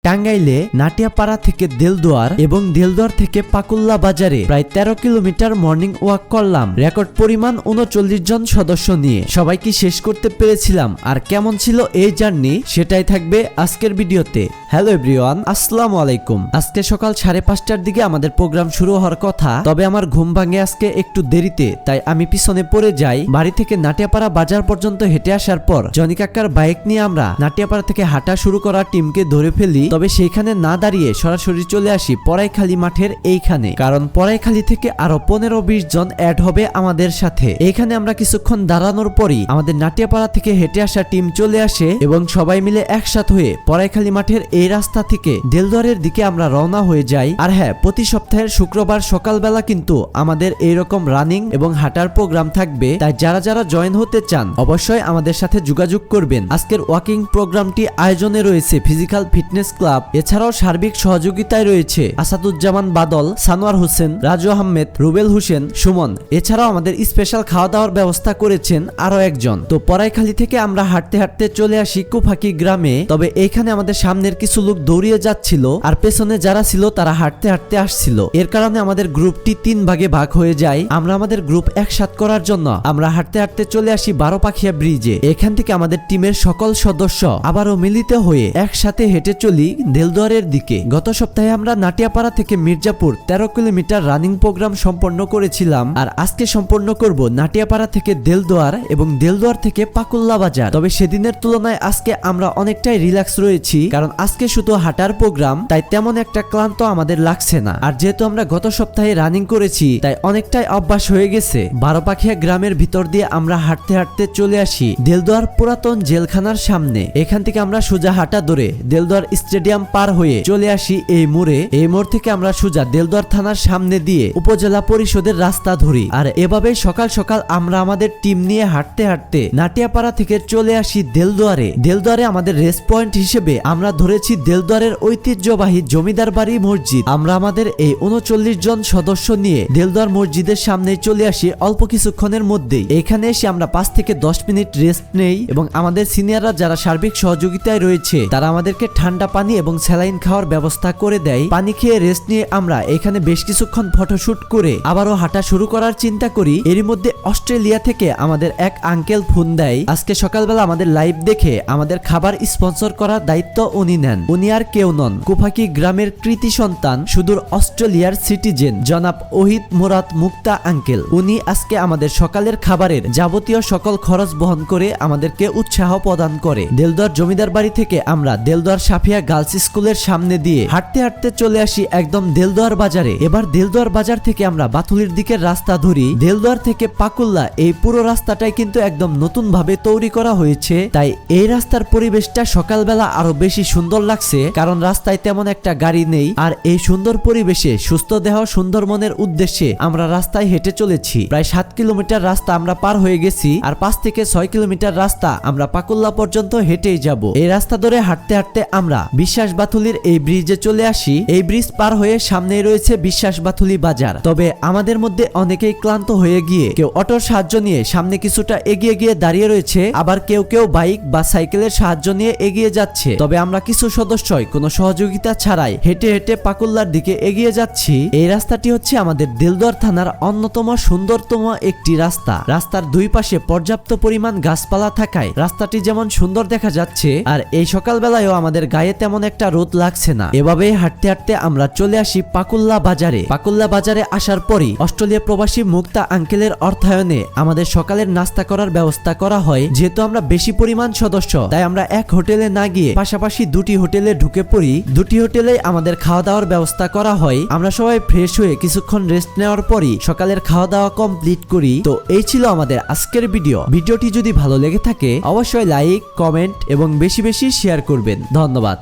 টাঙ্গাইলে নাটিয়াপাড়া থেকে দেলদুয়ার এবং দেলদুয়ার থেকে পাকুল্লা বাজারে প্রায় 13 কিলোমিটার মর্নিং ওয়াক করলাম রেকর্ড পরিমাণ 39 জন সদস্য নিয়ে। সবাই কি শেষ করতে পেরেছিলাম? আর কেমন ছিল এই জার্নি সেটাই থাকবে আজকের ভিডিওতে। হ্যালো এভরিওয়ান, আসসালামু আলাইকুম। আজকে সকাল 5:30টার দিকে আমাদের প্রোগ্রাম শুরু হওয়ার কথা, তবে আমার ঘুম ভাঙে আজকে একটু দেরিতে, তাই আমি পিছনে পড়ে যাই। বাড়ি থেকে নাটিয়াপাড়া বাজার পর্যন্ত হেঁটে আসার পর জনি কাকার বাইক নিয়ে আমরা নাটিয়াপাড়া থেকে হাঁটা শুরু করা টিমকে ধরে ফেলি। তবে সেইখানে না দাঁড়িয়ে সরাসরি চলে আসি পড়াইখালী মাঠের এইখানে, কারণ পড়াইখালী থেকে আরো 15-20 জন অ্যাড হবে আমাদের সাথে। এইখানে আমরা কিছুক্ষণ দাঁড়ানোর পরই আমাদের নাটিয়াপাড়া থেকে হেঁটে আসা টিম চলে আসে এবং সবাই মিলে একসাথে হয়ে পড়াইখালী মাঠের এই রাস্তা থেকে দেলদুয়ারের দিকে আমরা রওনা হয়ে যাই। আর হ্যাঁ, প্রতি সপ্তাহের শুক্রবার সকালবেলা কিন্তু আমাদের এইরকম রানিং এবং হাঁটার প্রোগ্রাম থাকবে, তাই যারা যারা জয়েন হতে চান অবশ্যই আমাদের সাথে যোগাযোগ করবেন। আজকের ওয়াকিং প্রোগ্রামটি আয়োজনে রয়েছে ফিজিক্যাল ফিটনেস ক্লাব, এছাড়াও সার্বিক সহযোগিতায় রয়েছে আসাদুজ্জামান বাদল, সানোয়ার হোসেন, রাজু আহমেদ, রুবেল হোসেন, সুমন। এছাড়াও আমাদের স্পেশাল খাওয়া দাওয়ার ব্যবস্থা করেছেন আরো একজন। তো পড়াইখালী থেকে আমরা হাঁটতে হাঁটতে চলে আসি কুফাকি গ্রামে। তবে এইখানে আমাদের সামনের কিছু লোক দৌড়িয়ে যাচ্ছিল আর পেছনে যারা ছিল তারা হাঁটতে হাঁটতে আসছিল। এর কারণে আমাদের গ্রুপটি 3 ভাগে ভাগ হয়ে যায়। আমরা আমাদের গ্রুপ একসাথ করার জন্য আমরা হাঁটতে হাঁটতে চলে আসি 12 পাখিয়া ব্রিজে। এখান থেকে আমাদের টিমের সকল সদস্য আবারও মিলিত হয়ে একসাথে হেঁটে চলি দেলদুয়ারের দিকে। গত সপ্তাহে আমরা নাটিয়াপাড়া থেকে মির্জাপুর 13 কিলোমিটার রানিং প্রোগ্রাম সম্পন্ন করেছিলাম, আর আজকে সম্পন্ন করব নাটিয়াপাড়া থেকে দেলদুয়ার এবং দেলদুয়ার থেকে পাকুল্লা বাজার। তবে সেদিনের তুলনায় আজকে আমরা অনেকটাই রিল্যাক্স রয়েছি, কারণ আজকে শুধু হাঁটার প্রোগ্রাম, তাই তেমন একটা ক্লান্ত আমাদের লাগছে না। আর যেহেতু আমরা গত সপ্তাহে রানিং করেছি তাই অনেকটাই অভ্যাস হয়ে গেছে। 12 পাখিয়া গ্রামের ভিতর দিয়ে আমরা হাঁটতে হাঁটতে চলে আসি দেলদুয়ার পুরাতন জেলখানার সামনে। এখান থেকে আমরা সোজা হাঁটা ধরে দেলদুয়ার স্টেডিয়াম পার হয়ে চলে আসি এই মোড়ে। এই মোড় থেকে আমরা সোজা দেলদুয়ার থানার সামনে দিয়ে উপজেলা পরিষদের রাস্তা ধরি। আর এভাবে সকাল সকাল আমরা আমাদের টিম নিয়ে হাঁটতে হাঁটতে নাটিয়াপাড়া থেকে চলে আসি দেলদুয়ারে। দেলদুয়ারে আমাদের রেস্ট পয়েন্ট হিসেবে আমরা ধরেছি দেলদুয়ারের ঐতিহ্যবাহী জমিদার বাড়ি মসজিদ। আমরা আমাদের এই 39 জন সদস্য নিয়ে দেলদুয়ার মসজিদের সামনে চলে আসি অল্প কিছুক্ষণের মধ্যেই। এখানে এসে আমরা 5 থেকে 10 মিনিট রেস্ট নেই এবং আমাদের সিনিয়ররা যারা সার্বিক সহযোগিতায় রয়েছে তারা আমাদেরকে ঠান্ডা পানি এবং স্যালাইন খাওয়ার ব্যবস্থা করে দেয়। পানি খেয়ে রেস্ট নিয়ে আমরা এখানে বেশ কিছুক্ষণ ফটোশুট করে আবারও হাঁটা শুরু করার চিন্তা করি। এরই মধ্যে অস্ট্রেলিয়া থেকে আমাদের এক আঙ্কেল ফোন দেয়। আজকে সকালবেলা আমাদের লাইভ দেখে আমাদের খাবার স্পন্সর করার দায়িত্ব উনি নেন। উনি আর কেউ নন, কুফাকি গ্রামের কৃতি সন্তান, সুদূর অস্ট্রেলিয়ার সিটিজেন জনাব ওহিদ মুরাদ মুক্তা আঙ্কেল। উনি আজকে আমাদের সকালের খাবারের যাবতীয় সকল খরচ বহন করে আমাদেরকে উৎসাহ প্রদান করে। দেলদুয়ার জমিদার বাড়ি থেকে আমরা দেলদুয়ার সাফিয়া গার্লস স্কুলের সামনে দিয়ে হাঁটতে হাঁটতে চলে আসি একদম দেলদুয়ার বাজারে। এবার দেলদুয়ার বাজার থেকে আমরা বাথুলির দিকের রাস্তা ধরি। দেলদুয়ার থেকে পাকুল্লা এই পুরো রাস্তাটাই কিন্তু একদম নতুন ভাবে তৈরি করা হয়েছে, তাই এই রাস্তার পরিবেশটা সকালবেলা আরো বেশি সুন্দর লাগছে, কারণ রাস্তায় তেমন একটা গাড়ি নেই। আর এই সুন্দর পরিবেশে সুস্থ দেহ সুন্দর মনের উদ্দেশ্যে আমরা রাস্তায় হেঁটে চলেছি। প্রায় 7 কিলোমিটার রাস্তা আমরা পার হয়ে গেছি, আর 5 থেকে 6 কিলোমিটার রাস্তা আমরা পাকুল্লা পর্যন্ত হেঁটেই যাব। এই রাস্তা ধরে হাঁটতে হাঁটতে আমরা বিশ্বাস বাথুলির এই ব্রিজে চলে আসি। এই ব্রিজ পার হয়ে সামনেই রয়েছে বিশ্বাস বাথুলি বাজার। তবে আমাদের মধ্যে অনেকেই ক্লান্ত হয়ে গিয়ে কেউ অটোর সাহায্য নিয়ে সামনে কিছুটা এগিয়ে গিয়ে দাঁড়িয়ে রয়েছে, আবার কেউ কেউ বাইক বা সাইকেলের সাহায্য নিয়ে এগিয়ে যাচ্ছে। তবে আমরা কিছু সদস্যই কোনো সহযোগিতা ছাড়াই হেঁটে হেঁটে পাকুল্লার দিকে এগিয়ে যাচ্ছি। এই রাস্তাটি হচ্ছে আমাদের দেলদুয়ার থানার অন্যতম সুন্দরতম একটি রাস্তা। রাস্তার দুই পাশে পর্যাপ্ত পরিমাণ গাছপালা থাকায় রাস্তাটি যেমন সুন্দর দেখা যাচ্ছে, আর এই সকালবেলায়ও আমাদের গায়ে তেমন একটা রোদ লাগছে না। এভাবে হাঁটতে হাঁটতে আমরা চলে আসি পাকুল্লা বাজারে। পাকুল্লা বাজারে আসার পরই অস্ট্রেলিয়া প্রবাসী মুক্তা আঙ্কেলের অর্থায়নে আমাদের সকালের নাস্তা করার ব্যবস্থা করা হয়। যেহেতু আমরা বেশি পরিমাণ সদস্য, তাই আমরা এক হোটেলে না গিয়ে পাশাপাশি 2টি হোটেলে ঢুকে পড়ি। 2টি হোটেলে আমাদের খাওয়া দাওয়ার ব্যবস্থা করা হয়। আমরা সবাই ফ্রেশ হয়ে কিছুক্ষণ রেস্ট নেওয়ার পরই সকালের খাওয়া দাওয়া কমপ্লিট করি। তো এই ছিল আমাদের আজকের ভিডিও। ভিডিওটি যদি ভালো লেগে থাকে অবশ্যই লাইক, কমেন্ট এবং বেশি বেশি শেয়ার করবেন। ধন্যবাদ।